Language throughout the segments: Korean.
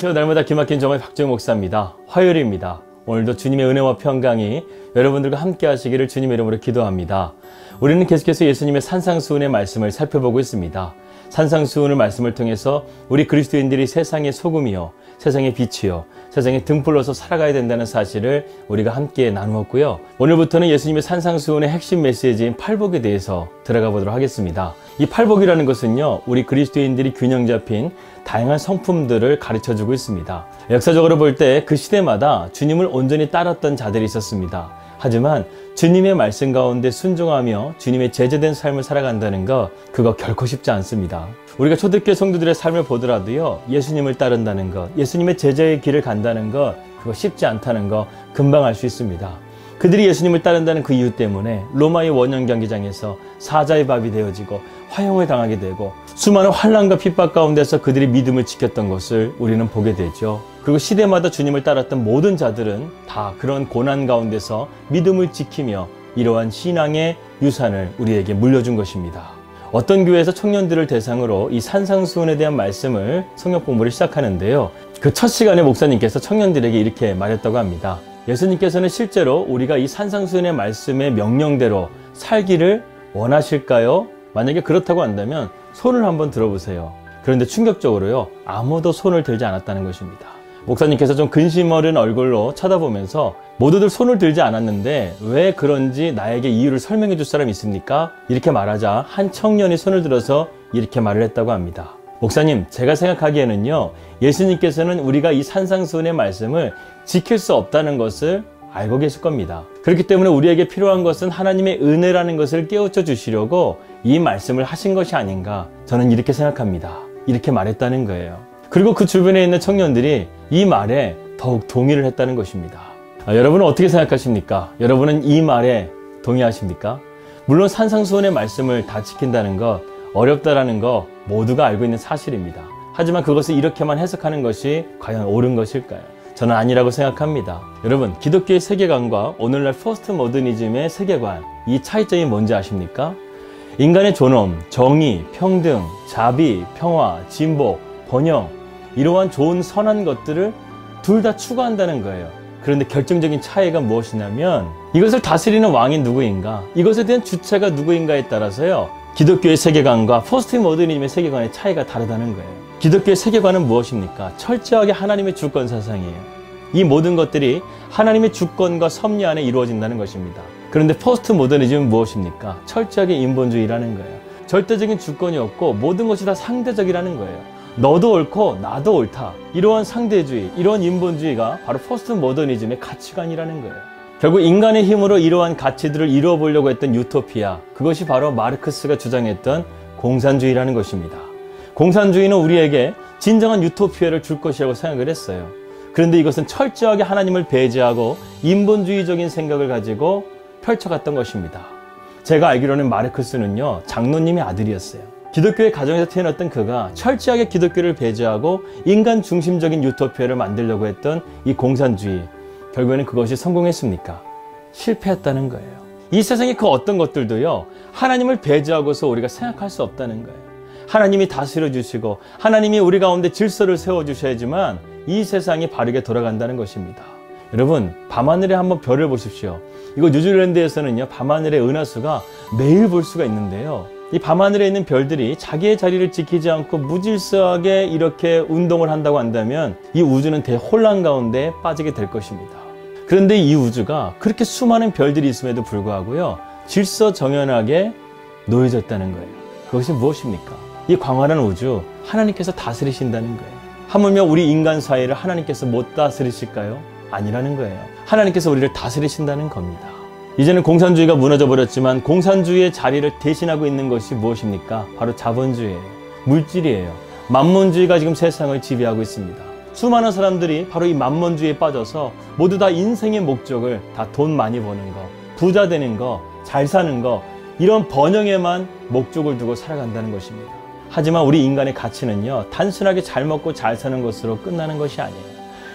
안녕하세요. 날마다 기막힌 정말 박정희 목사입니다. 화요일입니다. 오늘도 주님의 은혜와 평강이 여러분들과 함께 하시기를 주님의 이름으로 기도합니다. 우리는 계속해서 예수님의 산상수훈의 말씀을 살펴보고 있습니다. 산상수훈의 말씀을 통해서 우리 그리스도인들이 세상의 소금이요, 세상의 빛이요, 세상의 등불로서 살아가야 된다는 사실을 우리가 함께 나누었고요. 오늘부터는 예수님의 산상수훈의 핵심 메시지인 팔복에 대해서 들어가 보도록 하겠습니다. 이 팔복이라는 것은요, 우리 그리스도인들이 균형 잡힌 다양한 성품들을 가르쳐주고 있습니다. 역사적으로 볼 때 그 시대마다 주님을 온전히 따랐던 자들이 있었습니다. 하지만 주님의 말씀 가운데 순종하며 주님의 제자된 삶을 살아간다는 것, 그거 결코 쉽지 않습니다. 우리가 초대교회 성도들의 삶을 보더라도요, 예수님을 따른다는 것, 예수님의 제자의 길을 간다는 것, 그거 쉽지 않다는 거 금방 알 수 있습니다. 그들이 예수님을 따른다는 그 이유 때문에 로마의 원형 경기장에서 사자의 밥이 되어지고 화형을 당하게 되고 수많은 환난과 핍박 가운데서 그들이 믿음을 지켰던 것을 우리는 보게 되죠. 그리고 시대마다 주님을 따랐던 모든 자들은 다 그런 고난 가운데서 믿음을 지키며 이러한 신앙의 유산을 우리에게 물려준 것입니다. 어떤 교회에서 청년들을 대상으로 이 산상수훈에 대한 말씀을 성경 공부를 시작하는데요. 그 첫 시간에 목사님께서 청년들에게 이렇게 말했다고 합니다. 예수님께서는 실제로 우리가 이 산상수훈의 말씀의 명령대로 살기를 원하실까요? 만약에 그렇다고 한다면 손을 한번 들어보세요. 그런데 충격적으로요, 아무도 손을 들지 않았다는 것입니다. 목사님께서 좀 근심 어린 얼굴로 쳐다보면서 모두들 손을 들지 않았는데 왜 그런지 나에게 이유를 설명해 줄 사람이 있습니까? 이렇게 말하자 한 청년이 손을 들어서 이렇게 말을 했다고 합니다. 목사님, 제가 생각하기에는요, 예수님께서는 우리가 이 산상수훈의 말씀을 지킬 수 없다는 것을 알고 계실 겁니다. 그렇기 때문에 우리에게 필요한 것은 하나님의 은혜라는 것을 깨우쳐 주시려고 이 말씀을 하신 것이 아닌가, 저는 이렇게 생각합니다. 이렇게 말했다는 거예요. 그리고 그 주변에 있는 청년들이 이 말에 더욱 동의를 했다는 것입니다. 여러분은 어떻게 생각하십니까? 여러분은 이 말에 동의하십니까? 물론 산상수훈의 말씀을 다 지킨다는 것, 어렵다라는 거 모두가 알고 있는 사실입니다. 하지만 그것을 이렇게만 해석하는 것이 과연 옳은 것일까요? 저는 아니라고 생각합니다. 여러분, 기독교의 세계관과 오늘날 포스트 모더니즘의 세계관, 이 차이점이 뭔지 아십니까? 인간의 존엄, 정의, 평등, 자비, 평화, 진보, 번영, 이러한 좋은 선한 것들을 둘 다 추구한다는 거예요. 그런데 결정적인 차이가 무엇이냐면 이것을 다스리는 왕이 누구인가, 이것에 대한 주체가 누구인가에 따라서요, 기독교의 세계관과 포스트 모더니즘의 세계관의 차이가 다르다는 거예요. 기독교의 세계관은 무엇입니까? 철저하게 하나님의 주권 사상이에요. 이 모든 것들이 하나님의 주권과 섭리 안에 이루어진다는 것입니다. 그런데 포스트 모더니즘은 무엇입니까? 철저하게 인본주의라는 거예요. 절대적인 주권이 없고 모든 것이 다 상대적이라는 거예요. 너도 옳고 나도 옳다, 이러한 상대주의, 이러한 인본주의가 바로 포스트 모더니즘의 가치관이라는 거예요. 결국 인간의 힘으로 이러한 가치들을 이루어 보려고 했던 유토피아, 그것이 바로 마르크스가 주장했던 공산주의라는 것입니다. 공산주의는 우리에게 진정한 유토피아를 줄 것이라고 생각을 했어요. 그런데 이것은 철저하게 하나님을 배제하고 인본주의적인 생각을 가지고 펼쳐갔던 것입니다. 제가 알기로는 마르크스는요, 장로님의 아들이었어요. 기독교의 가정에서 태어났던 그가 철저하게 기독교를 배제하고 인간 중심적인 유토피아를 만들려고 했던 이 공산주의, 결국에는 그것이 성공했습니까? 실패했다는 거예요. 이 세상의 그 어떤 것들도요, 하나님을 배제하고서 우리가 생각할 수 없다는 거예요. 하나님이 다스려 주시고 하나님이 우리 가운데 질서를 세워주셔야지만 이 세상이 바르게 돌아간다는 것입니다. 여러분, 밤하늘에 한번 별을 보십시오. 이거 뉴질랜드에서는요, 밤하늘의 은하수가 매일 볼 수가 있는데요, 이 밤하늘에 있는 별들이 자기의 자리를 지키지 않고 무질서하게 이렇게 운동을 한다고 한다면 이 우주는 대혼란 가운데 빠지게 될 것입니다. 그런데 이 우주가 그렇게 수많은 별들이 있음에도 불구하고요, 질서정연하게 놓여졌다는 거예요. 그것이 무엇입니까? 이 광활한 우주, 하나님께서 다스리신다는 거예요. 하물며 우리 인간 사이를 하나님께서 못 다스리실까요? 아니라는 거예요. 하나님께서 우리를 다스리신다는 겁니다. 이제는 공산주의가 무너져 버렸지만 공산주의의 자리를 대신하고 있는 것이 무엇입니까? 바로 자본주의예요. 물질이에요. 만몬주의가 지금 세상을 지배하고 있습니다. 수많은 사람들이 바로 이 만몬주의에 빠져서 모두 다 인생의 목적을 다 돈 많이 버는 거, 부자 되는 거, 잘 사는 거, 이런 번영에만 목적을 두고 살아간다는 것입니다. 하지만 우리 인간의 가치는요, 단순하게 잘 먹고 잘 사는 것으로 끝나는 것이 아니에요.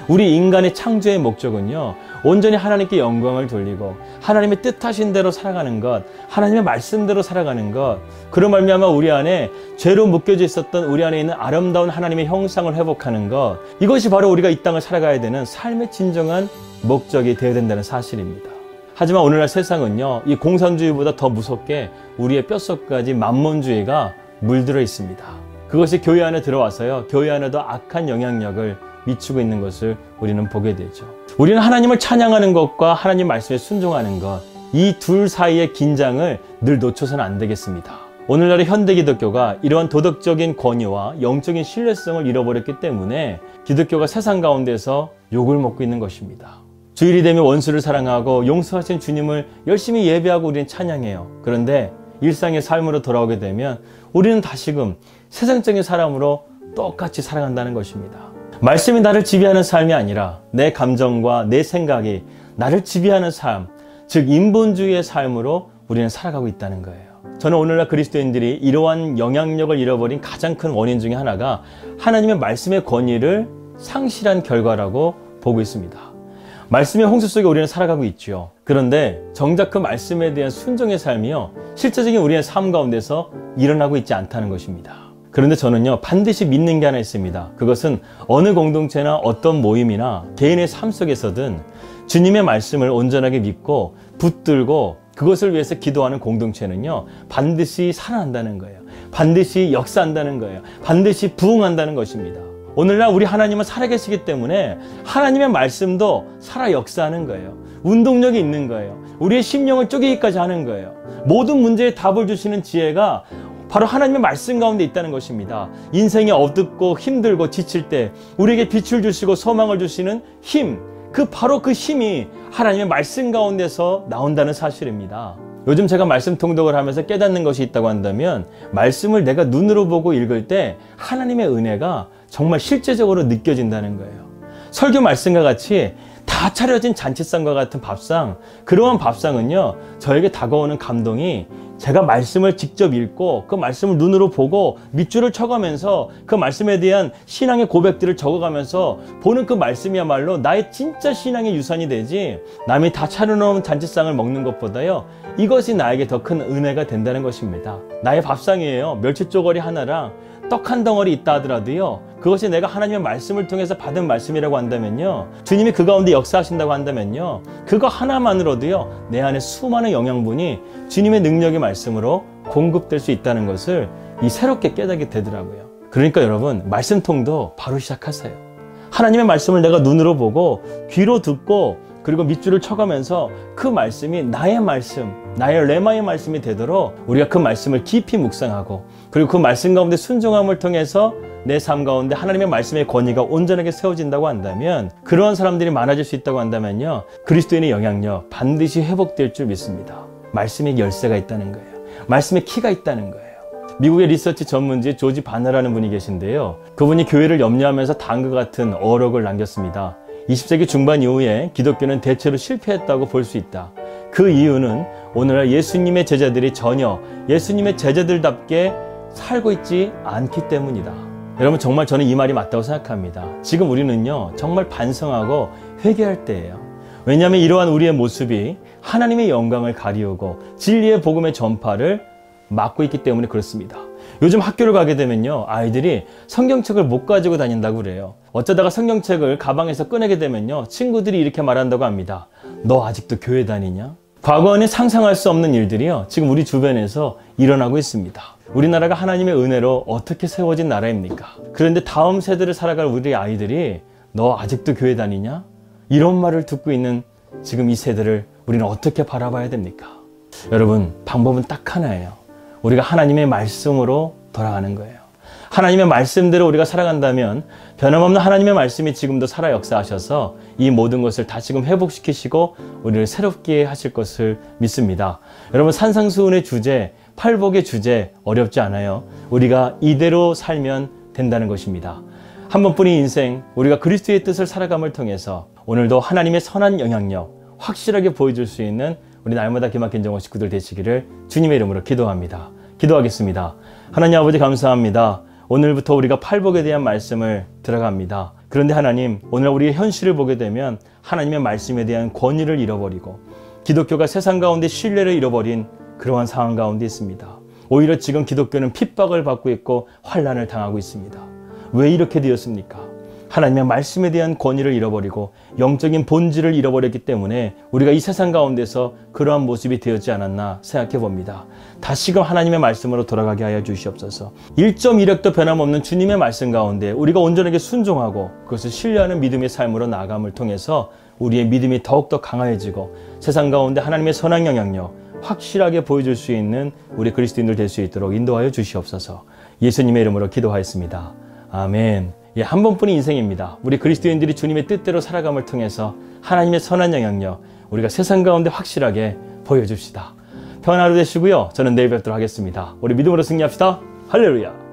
우리 인간의 창조의 목적은요, 온전히 하나님께 영광을 돌리고 하나님의 뜻하신 대로 살아가는 것, 하나님의 말씀대로 살아가는 것, 그로 말미암아 우리 안에 죄로 묶여져 있었던 우리 안에 있는 아름다운 하나님의 형상을 회복하는 것, 이것이 바로 우리가 이 땅을 살아가야 되는 삶의 진정한 목적이 되어야 된다는 사실입니다. 하지만 오늘날 세상은요, 이 공산주의보다 더 무섭게 우리의 뼛속까지 만몬주의가 물들어 있습니다. 그것이 교회 안에 들어와서요, 교회 안에도 악한 영향력을 미치고 있는 것을 우리는 보게 되죠. 우리는 하나님을 찬양하는 것과 하나님 말씀에 순종하는 것, 이 둘 사이의 긴장을 늘 놓쳐서는 안 되겠습니다. 오늘날의 현대 기독교가 이러한 도덕적인 권위와 영적인 신뢰성을 잃어버렸기 때문에 기독교가 세상 가운데서 욕을 먹고 있는 것입니다. 주일이 되면 원수를 사랑하고 용서하신 주님을 열심히 예배하고 우리는 찬양해요. 그런데 일상의 삶으로 돌아오게 되면 우리는 다시금 세상적인 사람으로 똑같이 살아간다는 것입니다. 말씀이 나를 지배하는 삶이 아니라 내 감정과 내 생각이 나를 지배하는 삶, 즉 인본주의의 삶으로 우리는 살아가고 있다는 거예요. 저는 오늘날 그리스도인들이 이러한 영향력을 잃어버린 가장 큰 원인 중에 하나가 하나님의 말씀의 권위를 상실한 결과라고 보고 있습니다. 말씀의 홍수 속에 우리는 살아가고 있죠. 그런데 정작 그 말씀에 대한 순종의 삶이요, 실제적인 우리의 삶 가운데서 일어나고 있지 않다는 것입니다. 그런데 저는요, 반드시 믿는 게 하나 있습니다. 그것은 어느 공동체나 어떤 모임이나 개인의 삶 속에서든 주님의 말씀을 온전하게 믿고 붙들고 그것을 위해서 기도하는 공동체는요, 반드시 살아난다는 거예요. 반드시 역사한다는 거예요. 반드시 부흥한다는 것입니다. 오늘날 우리 하나님은 살아계시기 때문에 하나님의 말씀도 살아 역사하는 거예요. 운동력이 있는 거예요. 우리의 심령을 쪼개기까지 하는 거예요. 모든 문제에 답을 주시는 지혜가 바로 하나님의 말씀 가운데 있다는 것입니다. 인생이 어둡고 힘들고 지칠 때 우리에게 빛을 주시고 소망을 주시는 힘, 바로 그 힘이 하나님의 말씀 가운데서 나온다는 사실입니다. 요즘 제가 말씀 통독을 하면서 깨닫는 것이 있다고 한다면, 말씀을 내가 눈으로 보고 읽을 때 하나님의 은혜가 정말 실제적으로 느껴진다는 거예요. 설교 말씀과 같이 다 차려진 잔치상과 같은 밥상, 그러한 밥상은요, 저에게 다가오는 감동이 제가 말씀을 직접 읽고 그 말씀을 눈으로 보고 밑줄을 쳐가면서 그 말씀에 대한 신앙의 고백들을 적어가면서 보는 그 말씀이야말로 나의 진짜 신앙의 유산이 되지, 남이 다 차려놓은 잔치상을 먹는 것보다요, 이것이 나에게 더 큰 은혜가 된다는 것입니다. 나의 밥상이에요. 멸치 쪼가리 하나랑 떡 한 덩어리 있다 하더라도요, 그것이 내가 하나님의 말씀을 통해서 받은 말씀이라고 한다면요, 주님이 그 가운데 역사하신다고 한다면요, 그거 하나만으로도요, 내 안에 수많은 영양분이 주님의 능력의 말씀으로 공급될 수 있다는 것을 새롭게 깨닫게 되더라고요. 그러니까 여러분, 말씀통도 바로 시작하세요. 하나님의 말씀을 내가 눈으로 보고 귀로 듣고 그리고 밑줄을 쳐가면서 그 말씀이 나의 말씀, 나의 레마의 말씀이 되도록 우리가 그 말씀을 깊이 묵상하고, 그리고 그 말씀 가운데 순종함을 통해서 내 삶 가운데 하나님의 말씀의 권위가 온전하게 세워진다고 한다면, 그러한 사람들이 많아질 수 있다고 한다면요, 그리스도인의 영향력 반드시 회복될 줄 믿습니다. 말씀의 열쇠가 있다는 거예요. 말씀의 키가 있다는 거예요. 미국의 리서치 전문지 조지 바너라는 분이 계신데요, 그분이 교회를 염려하면서 다음과 같은 어록을 남겼습니다. 20세기 중반 이후에 기독교는 대체로 실패했다고 볼 수 있다. 그 이유는 오늘날 예수님의 제자들이 전혀 예수님의 제자들답게 살고 있지 않기 때문이다. 여러분, 정말 저는 이 말이 맞다고 생각합니다. 지금 우리는요, 정말 반성하고 회개할 때예요. 왜냐하면 이러한 우리의 모습이 하나님의 영광을 가리우고 진리의 복음의 전파를 막고 있기 때문에 그렇습니다. 요즘 학교를 가게 되면요, 아이들이 성경책을 못 가지고 다닌다고 그래요. 어쩌다가 성경책을 가방에서 꺼내게 되면요, 친구들이 이렇게 말한다고 합니다. 너 아직도 교회 다니냐? 과거에는 상상할 수 없는 일들이요, 지금 우리 주변에서 일어나고 있습니다. 우리나라가 하나님의 은혜로 어떻게 세워진 나라입니까? 그런데 다음 세대를 살아갈 우리 아이들이 너 아직도 교회 다니냐? 이런 말을 듣고 있는 지금 이 세대를 우리는 어떻게 바라봐야 됩니까? 여러분, 방법은 딱 하나예요. 우리가 하나님의 말씀으로 돌아가는 거예요. 하나님의 말씀대로 우리가 살아간다면 변함없는 하나님의 말씀이 지금도 살아 역사하셔서 이 모든 것을 다시금 회복시키시고 우리를 새롭게 하실 것을 믿습니다. 여러분, 산상수훈의 주제, 팔복의 주제 어렵지 않아요. 우리가 이대로 살면 된다는 것입니다. 한 번뿐인 인생, 우리가 그리스도의 뜻을 살아감을 통해서 오늘도 하나님의 선한 영향력 확실하게 보여줄 수 있는 우리 날마다 기막힌 정원 식구들 되시기를 주님의 이름으로 기도합니다. 기도하겠습니다. 하나님 아버지, 감사합니다. 오늘부터 우리가 팔복에 대한 말씀을 들어갑니다. 그런데 하나님, 오늘 우리의 현실을 보게 되면 하나님의 말씀에 대한 권위를 잃어버리고 기독교가 세상 가운데 신뢰를 잃어버린 그러한 상황 가운데 있습니다. 오히려 지금 기독교는 핍박을 받고 있고 환난을 당하고 있습니다. 왜 이렇게 되었습니까? 하나님의 말씀에 대한 권위를 잃어버리고 영적인 본질을 잃어버렸기 때문에 우리가 이 세상 가운데서 그러한 모습이 되었지 않았나 생각해 봅니다. 다시금 하나님의 말씀으로 돌아가게 하여 주시옵소서. 1.1획도 변함없는 주님의 말씀 가운데 우리가 온전하게 순종하고 그것을 신뢰하는 믿음의 삶으로 나아감을 통해서 우리의 믿음이 더욱더 강화해지고 세상 가운데 하나님의 선한 영향력 확실하게 보여줄 수 있는 우리 그리스도인들 될 수 있도록 인도하여 주시옵소서. 예수님의 이름으로 기도하였습니다. 아멘. 한 번뿐인 인생입니다. 우리 그리스도인들이 주님의 뜻대로 살아감을 통해서 하나님의 선한 영향력 우리가 세상 가운데 확실하게 보여줍시다. 평안한 하루 되시고요. 저는 내일 뵙도록 하겠습니다. 우리 믿음으로 승리합시다. 할렐루야.